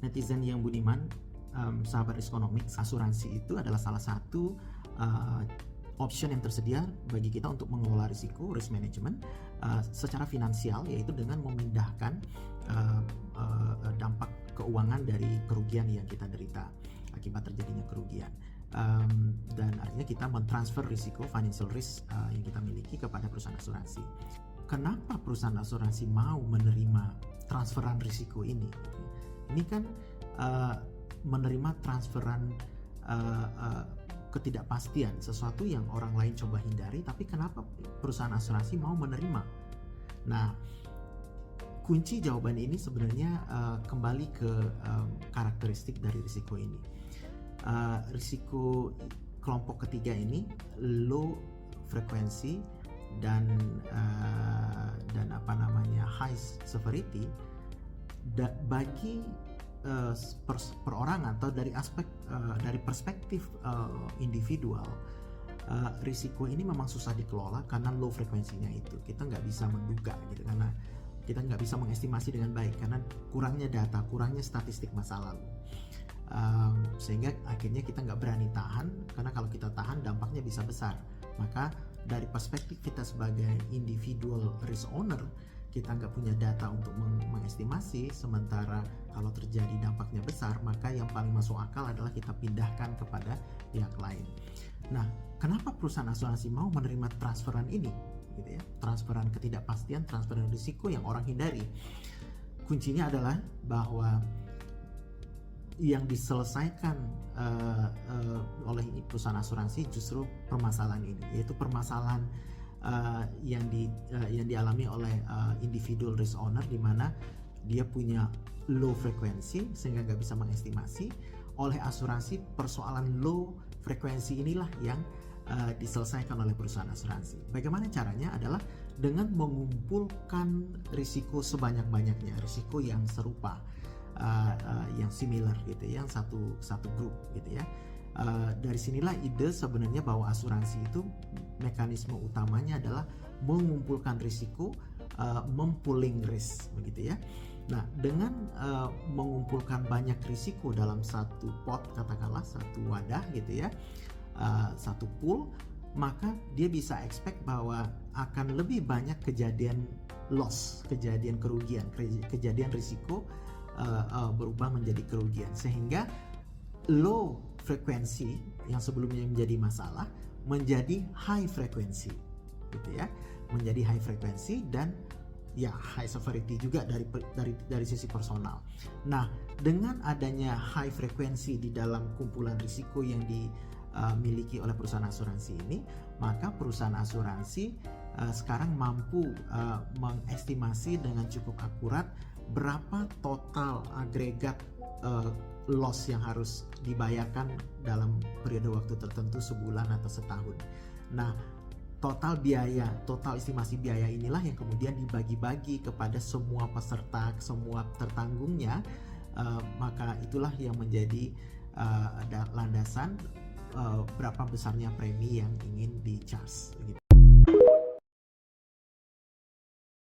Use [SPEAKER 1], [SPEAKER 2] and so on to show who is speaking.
[SPEAKER 1] Netizen yang budiman, sahabat Riskonomics, asuransi itu adalah salah satu option yang tersedia bagi kita untuk mengelola risiko, risk management secara finansial, yaitu dengan memindahkan dampak keuangan dari kerugian yang kita derita akibat terjadinya kerugian. Dan artinya kita mentransfer risiko, financial risk yang kita miliki kepada perusahaan asuransi. Kenapa perusahaan asuransi mau menerima transferan risiko ini? Ini kan menerima transferan ketidakpastian, sesuatu yang orang lain coba hindari, tapi kenapa perusahaan asuransi mau menerima? Nah, kunci jawaban ini sebenarnya kembali ke karakteristik dari risiko ini. Risiko kelompok ketiga ini low frekuensi dan high severity bagi perorangan atau dari perspektif individual. Risiko ini memang susah dikelola karena low frekuensinya itu kita nggak bisa menduga gitu, karena kita nggak bisa mengestimasi dengan baik karena kurangnya data, kurangnya statistik masa lalu. Sehingga akhirnya kita nggak berani tahan, karena kalau kita tahan dampaknya bisa besar. Maka dari perspektif kita sebagai individual risk owner, kita nggak punya data untuk mengestimasi. Sementara kalau terjadi dampaknya besar, maka yang paling masuk akal adalah kita pindahkan kepada pihak lain. Nah, kenapa perusahaan asuransi mau menerima transferan ini, gitu ya? Transferan ketidakpastian, transferan risiko yang orang hindari. Kuncinya adalah bahwa yang diselesaikan oleh perusahaan asuransi justru permasalahan ini, yaitu permasalahan yang dialami oleh individual risk owner, di mana dia punya low frekuensi sehingga nggak bisa mengestimasi. Oleh asuransi, persoalan low frekuensi inilah yang diselesaikan oleh perusahaan asuransi. Bagaimana caranya? Adalah dengan mengumpulkan risiko sebanyak-banyaknya, risiko yang serupa, yang similar gitu, yang satu grup gitu ya. Dari sinilah ide sebenarnya bahwa asuransi itu mekanisme utamanya adalah mengumpulkan risiko, mempooling risk begitu ya. Nah, dengan mengumpulkan banyak risiko dalam satu pot, katakanlah satu wadah gitu ya, satu pool, maka dia bisa expect bahwa akan lebih banyak kejadian loss, kejadian kerugian, kejadian risiko berubah menjadi kerugian, sehingga low frekuensi yang sebelumnya menjadi masalah menjadi high frekuensi gitu ya, menjadi high frekuensi dan ya high severity juga dari sisi personal. Nah, dengan adanya high frekuensi di dalam kumpulan risiko yang dimiliki oleh perusahaan asuransi ini, maka perusahaan asuransi sekarang mampu mengestimasi dengan cukup akurat berapa total agregat loss yang harus dibayarkan dalam periode waktu tertentu, sebulan atau setahun. Nah, total estimasi biaya inilah yang kemudian dibagi-bagi kepada semua peserta, semua tertanggungnya. Maka itulah yang menjadi landasan berapa besarnya premi yang ingin di-charge.